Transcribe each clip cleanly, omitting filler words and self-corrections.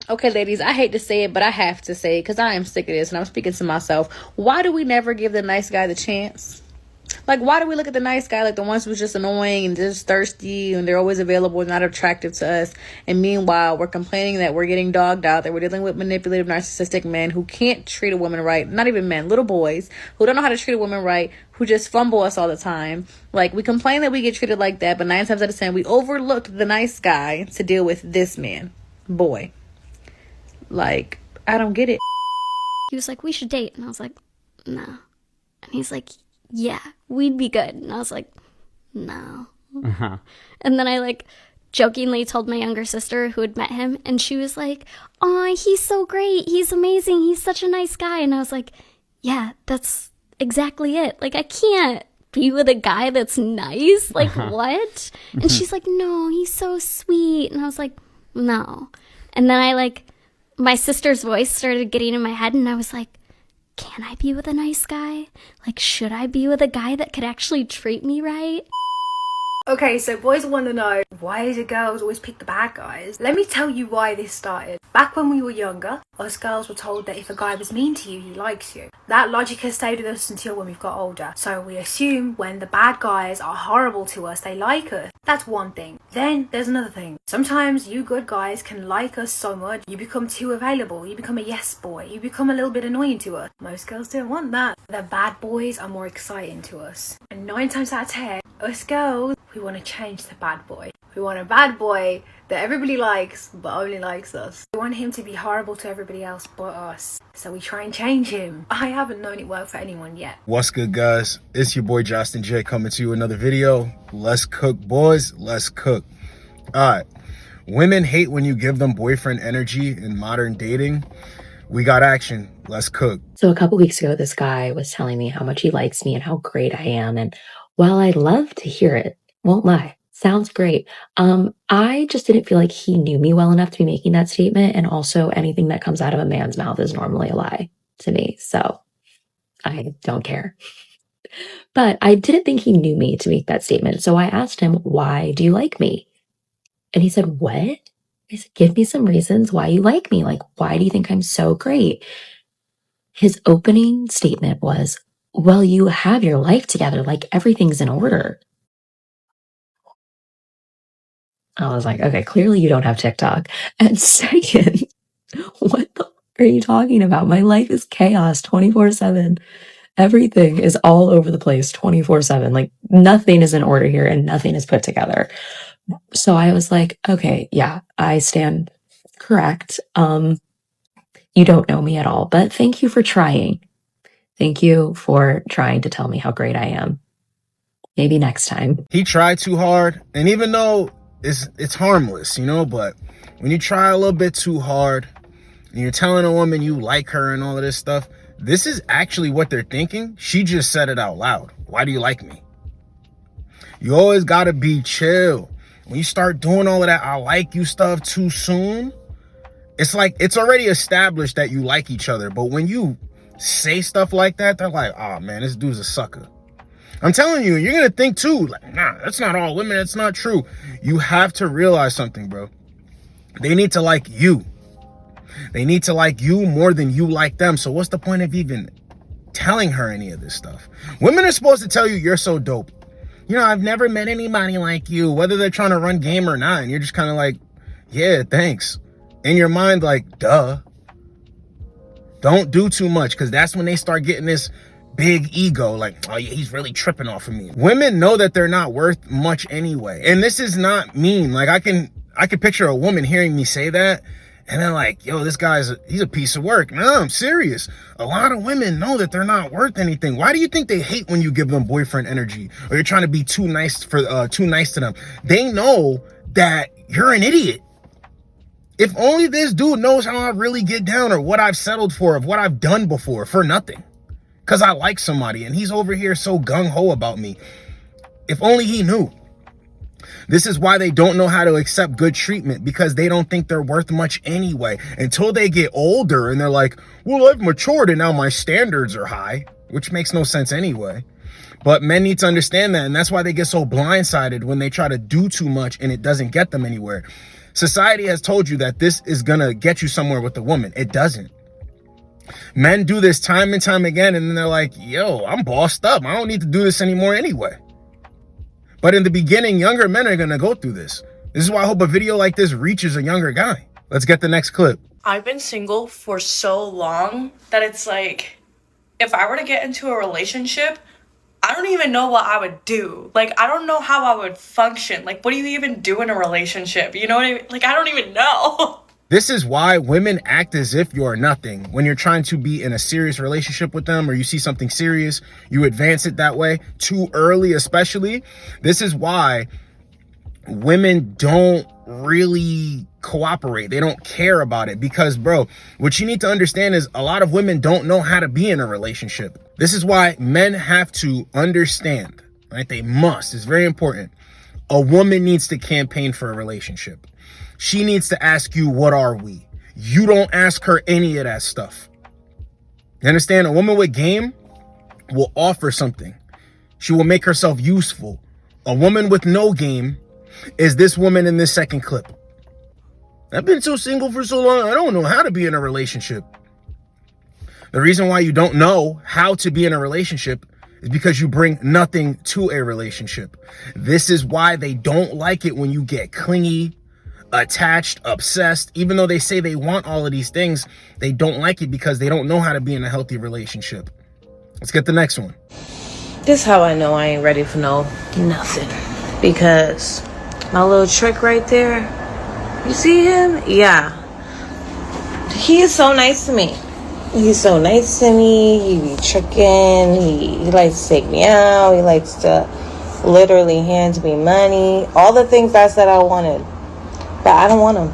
Okay, ladies, I hate to say it, but I have to say it because I am sick of this and I'm speaking to myself. Why do we never give the nice guy the chance? Like, why do we look at the nice guy like the ones who's just annoying and just thirsty and they're always available and not attractive to us? And meanwhile, we're complaining that we're getting dogged out, that we're dealing with manipulative, narcissistic men who can't treat a woman right. Not even men, little boys who don't know how to treat a woman right, who just fumble us all the time. Like, we complain that we get treated like that, but 9 times out of 10, we overlooked the nice guy to deal with this man. Boy. Like, I don't get it. He was like, we should date. And I was like, no. And he's like, yeah, we'd be good. And I was like, no. Uh-huh. And then I like jokingly told my younger sister who had met him, and she was like, oh, he's so great. He's amazing. He's such a nice guy. And I was like, yeah, that's exactly it. Like, I can't be with a guy that's nice. Like, what? And she's like, no, he's so sweet. And I was like, no. And then my sister's voice started getting in my head, and I was like, can I be with a nice guy? Like, should I be with a guy that could actually treat me right? Okay, so boys want to know, why do girls always pick the bad guys? Let me tell you why this started. Back when we were younger, us girls were told that if a guy was mean to you, he likes you. That logic has stayed with us until when we've got older. So we assume when the bad guys are horrible to us, they like us. That's one thing. Then there's another thing. Sometimes you good guys can like us so much, you become too available, you become a yes boy, you become a little bit annoying to us. Most girls don't want that. The bad boys are more exciting to us. And 9 times out of 10, us girls, we want to change the bad boy. We want a bad boy that everybody likes, but only likes us. We want him to be horrible to everybody else but us. So we try and change him. I haven't known it work for anyone yet. What's good, guys? It's your boy Josten J coming to you another video. Let's cook, boys. Let's cook. All right. Women hate when you give them boyfriend energy in modern dating. We got action. Let's cook. So a couple weeks ago, this guy was telling me how much he likes me and how great I am. And while I love to hear it, won't lie, sounds great. I just didn't feel like he knew me well enough to be making that statement. And also anything that comes out of a man's mouth is normally a lie to me. So I don't care. But I didn't think he knew me to make that statement. So I asked him, why do you like me? And he said, what? I said, give me some reasons why you like me. Like, why do you think I'm so great? His opening statement was, well, you have your life together. Like, everything's in order. I was like, okay, clearly you don't have TikTok. And second, what the are you talking about? My life is chaos 24/7. Everything is all over the place 24/7. Like, nothing is in order here and nothing is put together. So I was like, okay, yeah, I stand correct. You don't know me at all, but thank you for trying. Thank you for trying to tell me how great I am. Maybe next time. He tried too hard, and even though it's harmless, you know, but when you try a little bit too hard and you're telling a woman you like her and all of this stuff, this is actually what they're thinking. She just said it out loud. Why do you like me? You always got to be chill. When you start doing all of that I like you stuff too soon, it's like it's already established that you like each other. But when you say stuff like that, they're like, oh man, this dude's a sucker. I'm telling you, you're going to think too, like, nah, that's not all women. That's not true. You have to realize something, bro. They need to like you. They need to like you more than you like them. So what's the point of even telling her any of this stuff? Women are supposed to tell you you're so dope. You know, I've never met anybody like you, whether they're trying to run game or not. And you're just kind of like, yeah, thanks. In your mind, like, duh. Don't do too much, because that's when they start getting this big ego, like, oh yeah, he's really tripping off of me. Women know that they're not worth much anyway. And this is not mean. Like, I can picture a woman hearing me say that, and they're like, yo, this he's a piece of work. No, I'm serious. A lot of women know that they're not worth anything. Why do you think they hate when you give them boyfriend energy, or you're trying to be too nice to them? They know that you're an idiot. If only this dude knows how I really get down, or what I've settled for, of what I've done before for nothing. Because I like somebody and he's over here so gung-ho about me. If only he knew. This is why they don't know how to accept good treatment, because they don't think they're worth much anyway. Until they get older and they're like, well, I've matured and now my standards are high, which makes no sense anyway. But men need to understand that, and that's why they get so blindsided when they try to do too much and it doesn't get them anywhere. Society has told you that this is gonna get you somewhere with a woman. It doesn't. Men do this time and time again, and then they're like, yo, I'm bossed up. I don't need to do this anymore anyway. But in the beginning, younger men are gonna go through this. This is why I hope a video like this reaches a younger guy. Let's get the next clip. I've been single for so long that it's like, if I were to get into a relationship, I don't even know what I would do. Like, I don't know how I would function. Like, what do you even do in a relationship? You know what I mean? Like, I don't even know. This is why women act as if you're nothing. When you're trying to be in a serious relationship with them, or you see something serious, you advance it that way too early, especially. This is why women don't really cooperate. They don't care about it because, bro, what you need to understand is a lot of women don't know how to be in a relationship. This is why men have to understand, right? They must. It's very important. A woman needs to campaign for a relationship. She needs to ask you, what are we? You don't ask her any of that stuff. You understand? A woman with game will offer something. She will make herself useful. A woman with no game is this woman in this second clip. I've been so single for so long, I don't know how to be in a relationship. The reason why you don't know how to be in a relationship is because you bring nothing to a relationship. This is why they don't like it when you get clingy, attached, obsessed. Even though they say they want all of these things, they don't like it because they don't know how to be in a healthy relationship. Let's get the next one. This how I know I ain't ready for nothing. Because my little trick right there, you see him? Yeah. He is so nice to me. He's so nice to me. He be tricking. He likes to take me out. He likes to literally hand me money. All the things I said I wanted. But I don't want him.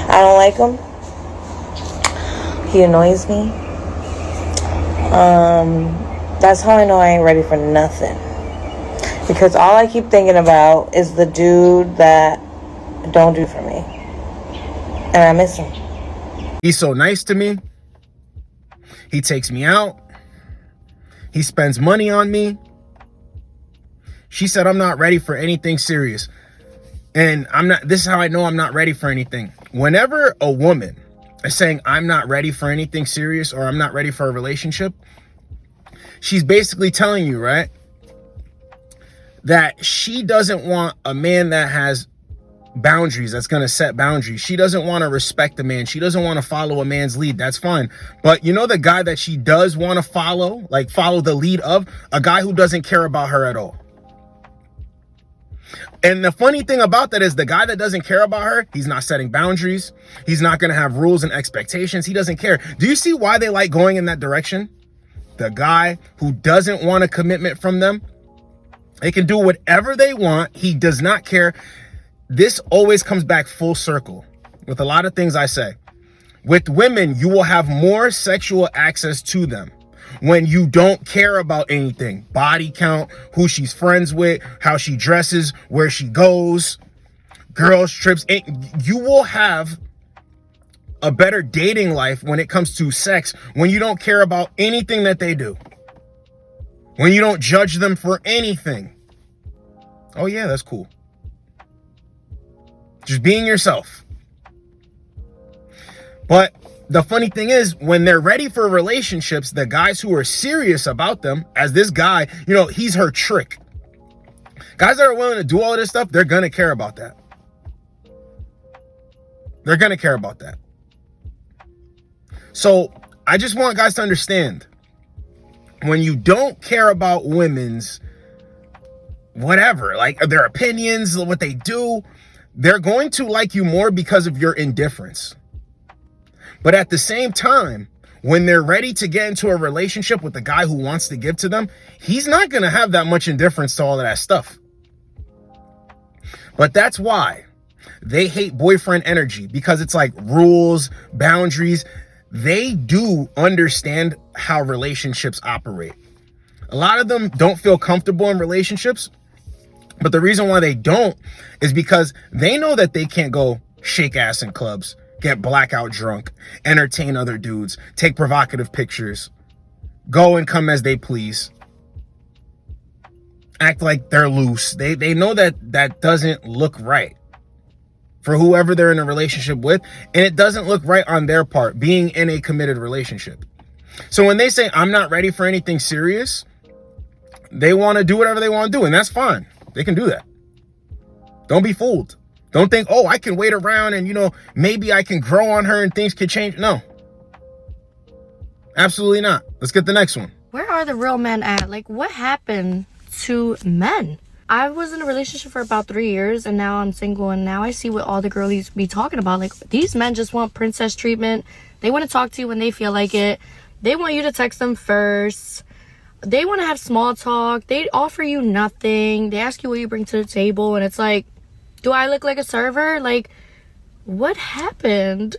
I don't like him. He annoys me. That's how I know I ain't ready for nothing. Because all I keep thinking about is the dude that don't do for me. And I miss him. He's so nice to me. He takes me out. He spends money on me. She said I'm not ready for anything serious. And this is how I know I'm not ready for anything. Whenever a woman is saying I'm not ready for anything serious or I'm not ready for a relationship, she's basically telling you, right, that she doesn't want a man that has boundaries, that's going to set boundaries. She doesn't want to respect a man. She doesn't want to follow a man's lead. That's fine. But you know the guy that she does want to follow, like follow the lead of? A guy who doesn't care about her at all. And the funny thing about that is the guy that doesn't care about her, he's not setting boundaries. He's not going to have rules and expectations. He doesn't care. Do you see why they like going in that direction? The guy who doesn't want a commitment from them, they can do whatever they want. He does not care. This always comes back full circle with a lot of things I say. With women, you will have more sexual access to them when you don't care about anything. Body count, who she's friends with, how she dresses, where she goes, girls trips. You will have a better dating life when it comes to sex when you don't care about anything that they do. When you don't judge them for anything. Oh yeah, that's cool. Just being yourself. But the funny thing is, when they're ready for relationships, the guys who are serious about them, as this guy, you know, he's her trick. Guys that are willing to do all of this stuff, they're going to care about that. They're going to care about that. So I just want guys to understand, when you don't care about women's whatever, like their opinions, what they do, they're going to like you more because of your indifference. But at the same time, when they're ready to get into a relationship with the guy who wants to give to them, he's not going to have that much indifference to all of that stuff. But that's why they hate boyfriend energy, because it's like rules, boundaries. They do understand how relationships operate. A lot of them don't feel comfortable in relationships. But the reason why they don't is because they know that they can't go shake ass in clubs, get blackout drunk, entertain other dudes, take provocative pictures, go and come as they please, act like they're loose. They know that that doesn't look right. for whoever they're in a relationship with, and it doesn't look right on their part being in a committed relationship. So when they say, I'm not ready for anything serious, they want to do whatever they want to do, and that's fine. They can do that. Don't be fooled. Don't think, oh, I can wait around and, maybe I can grow on her and things could change. No. Absolutely not. Let's get the next one. Where are the real men at? Like, what happened to men? I was in a relationship for about 3 years, and now I'm single, and now I see what all the girlies be talking about. Like, these men just want princess treatment. They want to talk to you when they feel like it. They want you to text them first. They want to have small talk. They offer you nothing. They ask you what you bring to the table, and it's like, do I look like a server? Like, what happened?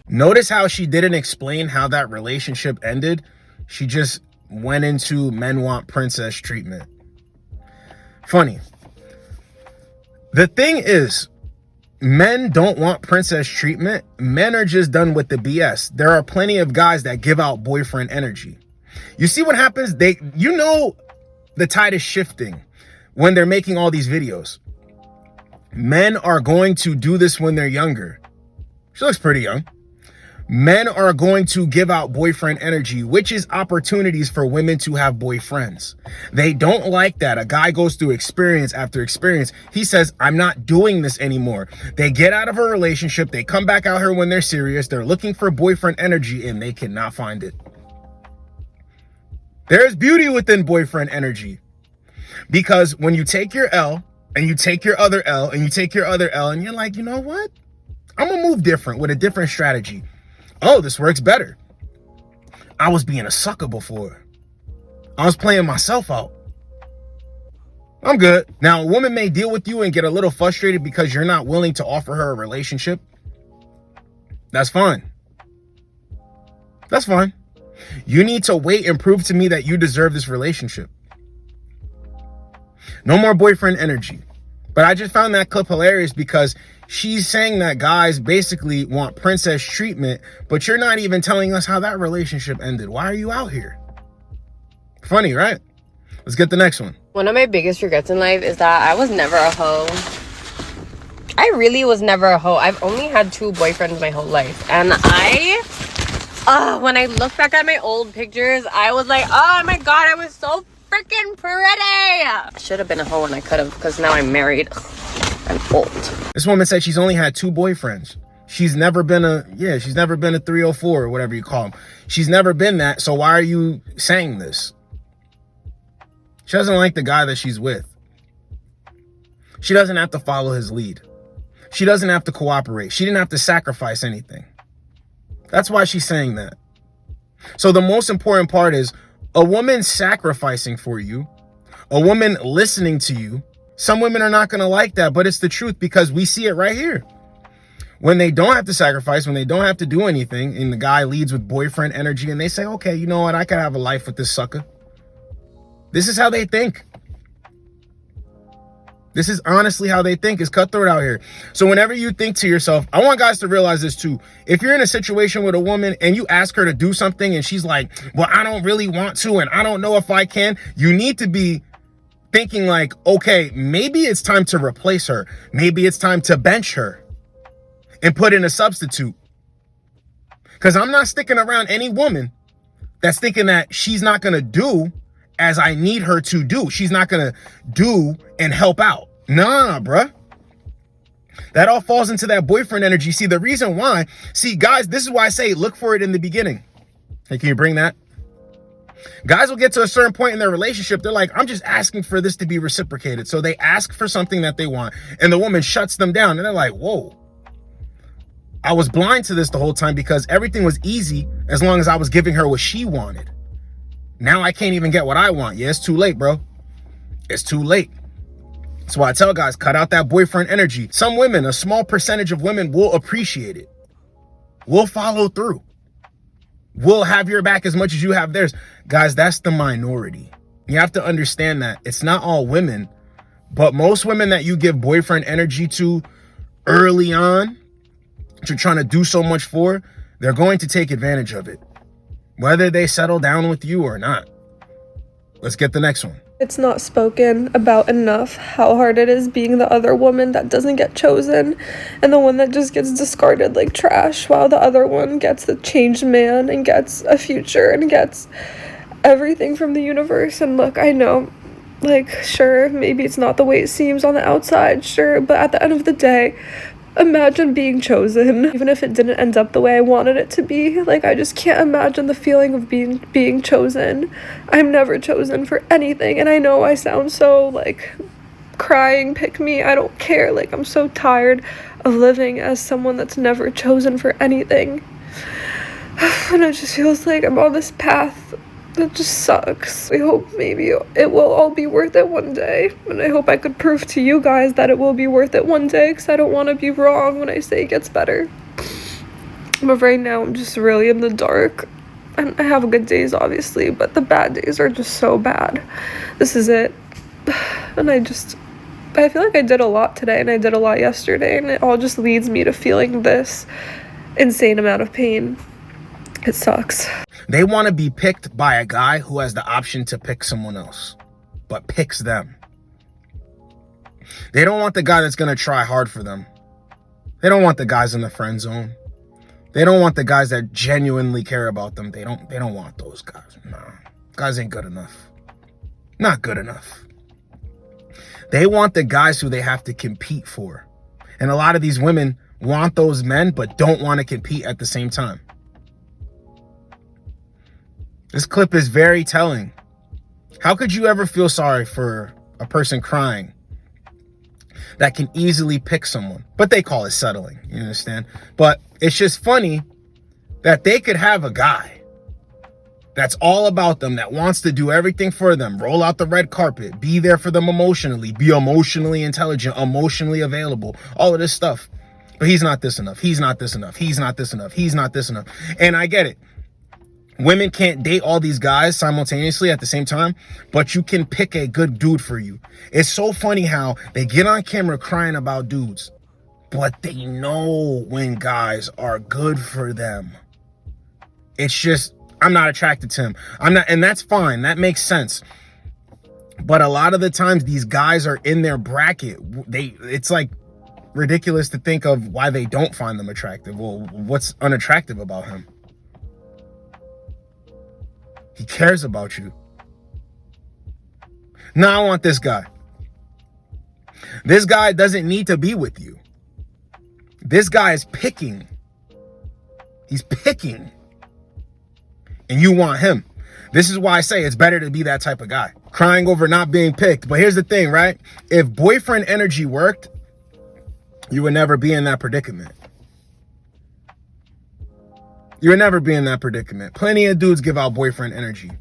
Notice how she didn't explain how that relationship ended. She just went into men want princess treatment. Funny. The thing is, men don't want princess treatment. Men are just done with the BS. There are plenty of guys that give out boyfriend energy. You see what happens? The tide is shifting when they're making all these videos. Men are going to do this when they're younger. She looks pretty young. Men are going to give out boyfriend energy, which is opportunities for women to have boyfriends. They don't like that. A guy goes through experience after experience. He says, I'm not doing this anymore. They get out of a relationship. They come back out here when they're serious. They're looking for boyfriend energy and they cannot find it. There's beauty within boyfriend energy, because when you take your L and you take your other L and you take your other L and you're like, you know what? I'm going to move different with a different strategy. Oh, this works better. I was being a sucker before. I was playing myself out. I'm good. Now, a woman may deal with you and get a little frustrated because you're not willing to offer her a relationship. That's fine. That's fine. You need to wait and prove to me that you deserve this relationship. No more boyfriend energy. But I just found that clip hilarious because she's saying that guys basically want princess treatment, but you're not even telling us how that relationship ended. Why are you out here? Funny, right? Let's get the next one. One of my biggest regrets in life is that I was never a hoe. I really was never a hoe. I've only had 2 boyfriends my whole life. And when I look back at my old pictures, I was like, oh my God, I was so freaking pretty. I should have been a hoe when I could have, because now I'm married. I'm old. This woman said she's only had 2 boyfriends. She's never been a 304 or whatever you call them. She's never been that. So why are you saying this? She doesn't like the guy that she's with. She doesn't have to follow his lead. She doesn't have to cooperate. She didn't have to sacrifice anything. That's why she's saying that. So the most important part is a woman sacrificing for you, a woman listening to you. Some women are not going to like that, but it's the truth because we see it right here. When they don't have to sacrifice, when they don't have to do anything, and the guy leads with boyfriend energy and they say, okay, you know what? I could have a life with this sucker. This is how they think. This is honestly how they think. It's cutthroat out here. So whenever you think to yourself, I want guys to realize this too. If you're in a situation with a woman and you ask her to do something and she's like, well, I don't really want to and I don't know if I can, you need to be thinking like, okay, maybe it's time to replace her. Maybe it's time to bench her and put in a substitute. Because I'm not sticking around any woman that's thinking that she's not going to do as I need her to do. She's not going to do and help out. Nah, bruh. That all falls into that boyfriend energy. See, the reason why, guys, this is why I say look for it in the beginning. Hey, can you bring that? Guys will get to a certain point in their relationship. They're like, I'm just asking for this to be reciprocated. So they ask for something that they want and the woman shuts them down. And they're like, whoa, I was blind to this the whole time because everything was easy as long as I was giving her what she wanted. Now I can't even get what I want. Yeah, it's too late, bro. It's too late. That's why I tell guys, cut out that boyfriend energy. Some women, a small percentage of women will appreciate it. Will follow through. Will have your back as much as you have theirs. Guys, that's the minority. You have to understand that. It's not all women, but most women that you give boyfriend energy to early on, that you're trying to do so much for, they're going to take advantage of it, whether they settle down with you or not. Let's get the next one. It's not spoken about enough how hard it is being the other woman that doesn't get chosen and the one that just gets discarded like trash, while the other one gets the changed man and gets a future and gets everything from the universe. And look, I know, like, sure, maybe it's not the way it seems on the outside, sure, but at the end of the day, imagine being chosen, even if it didn't end up the way I wanted it to be. Like, I just can't imagine the feeling of being chosen. I'm never chosen for anything, and I know I sound so, like, crying, pick me, I don't care. Like, I'm so tired of living as someone that's never chosen for anything. And it just feels like I'm on this path that just sucks. I hope maybe it will all be worth it one day. And I hope I could prove to you guys that it will be worth it one day, because I don't want to be wrong when I say it gets better. But right now I'm just really in the dark. And I have good days, obviously, but the bad days are just so bad. This is it. And I feel like I did a lot today and I did a lot yesterday, and it all just leads me to feeling this insane amount of pain. It sucks. They want to be picked by a guy who has the option to pick someone else, but picks them. They don't want the guy that's going to try hard for them. They don't want the guys in the friend zone. They don't want the guys that genuinely care about them. They don't want those guys. Nah, guys ain't good enough. Not good enough. They want the guys who they have to compete for. And a lot of these women want those men, but don't want to compete at the same time. This clip is very telling. How could you ever feel sorry for a person crying that can easily pick someone? But they call it settling, you understand? But it's just funny that they could have a guy that's all about them, that wants to do everything for them, roll out the red carpet, be there for them emotionally, be emotionally intelligent, emotionally available, all of this stuff. But he's not this enough. He's not this enough. He's not this enough. He's not this enough. And I get it. Women can't date all these guys simultaneously at the same time, but you can pick a good dude for you. It's so funny how they get on camera crying about dudes, but they know when guys are good for them. It's just, I'm not attracted to him. I'm not, and that's fine. That makes sense. But a lot of the times these guys are in their bracket. It's like ridiculous to think of why they don't find them attractive. Well, what's unattractive about him? He cares about you. No, I want this guy. This guy doesn't need to be with you. This guy is picking. He's picking. And you want him. This is why I say it's better to be that type of guy. Crying over not being picked. But here's the thing, right? If boyfriend energy worked, you would never be in that predicament. You would never be in that predicament. Plenty of dudes give out boyfriend energy.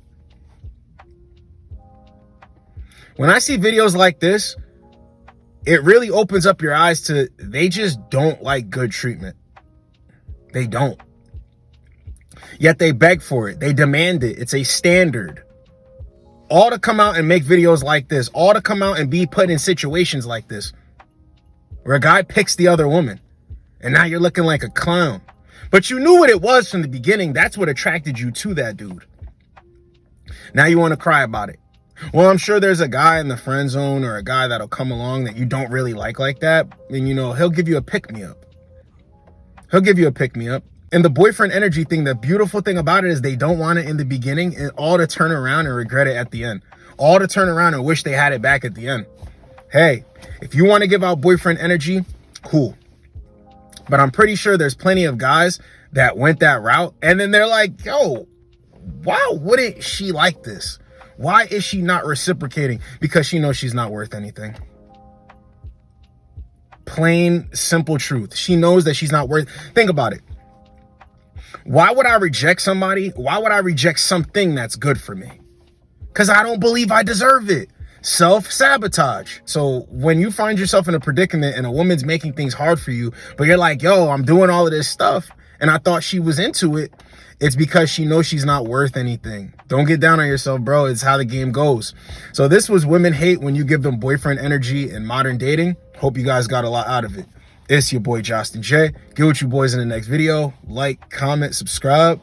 When I see videos like this, it really opens up your eyes to, they just don't like good treatment. They don't. Yet they beg for it. They demand it. It's a standard. All to come out and make videos like this. All to come out and be put in situations like this, where a guy picks the other woman. And now you're looking like a clown. But you knew what it was from the beginning. That's what attracted you to that dude. Now you want to cry about it. Well, I'm sure there's a guy in the friend zone or a guy that'll come along that you don't really like that. And, you know, he'll give you a pick-me-up. He'll give you a pick-me-up. And the boyfriend energy thing, the beautiful thing about it is they don't want it in the beginning, and all to turn around and regret it at the end. All to turn around and wish they had it back at the end. Hey, if you want to give out boyfriend energy, cool. But I'm pretty sure there's plenty of guys that went that route. And then they're like, yo, why wouldn't she like this? Why is she not reciprocating? Because she knows she's not worth anything. Plain, simple truth. She knows that she's not worth. Think about it. Why would I reject somebody? Why would I reject something that's good for me? Because I don't believe I deserve it. Self-sabotage. So when you find yourself in a predicament and a woman's making things hard for you, but you're like, yo, I'm doing all of this stuff and I thought she was into it, it's because she knows she's not worth anything. Don't get down on yourself, bro. It's how the game goes. So this was women hate when you give them boyfriend energy in modern dating. Hope you guys got a lot out of it. It's your boy Josten J. Get with you boys in the next video. Like, comment, subscribe.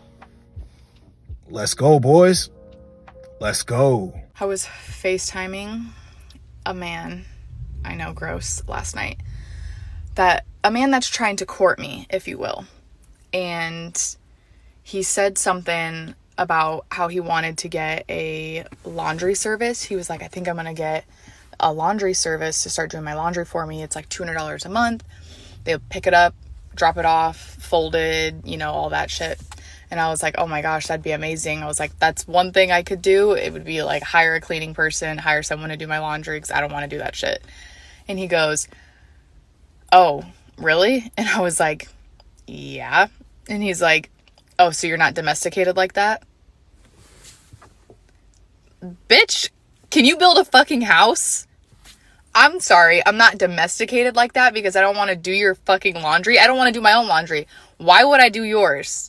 Let's go, boys. Let's go. I was FaceTiming a man, I know, gross, last night. A man that's trying to court me, if you will. And he said something about how he wanted to get a laundry service. He was like, I think I'm going to get a laundry service to start doing my laundry for me. It's like $200 a month. They'll pick it up, drop it off, folded, you know, all that shit. And I was like, oh my gosh, that'd be amazing. I was like, that's one thing I could do. It would be like hire a cleaning person, hire someone to do my laundry because I don't want to do that shit. And he goes, oh, really? And I was like, yeah. And he's like, oh, so you're not domesticated like that? Bitch, can you build a fucking house? I'm sorry, I'm not domesticated like that because I don't want to do your fucking laundry. I don't want to do my own laundry. Why would I do yours?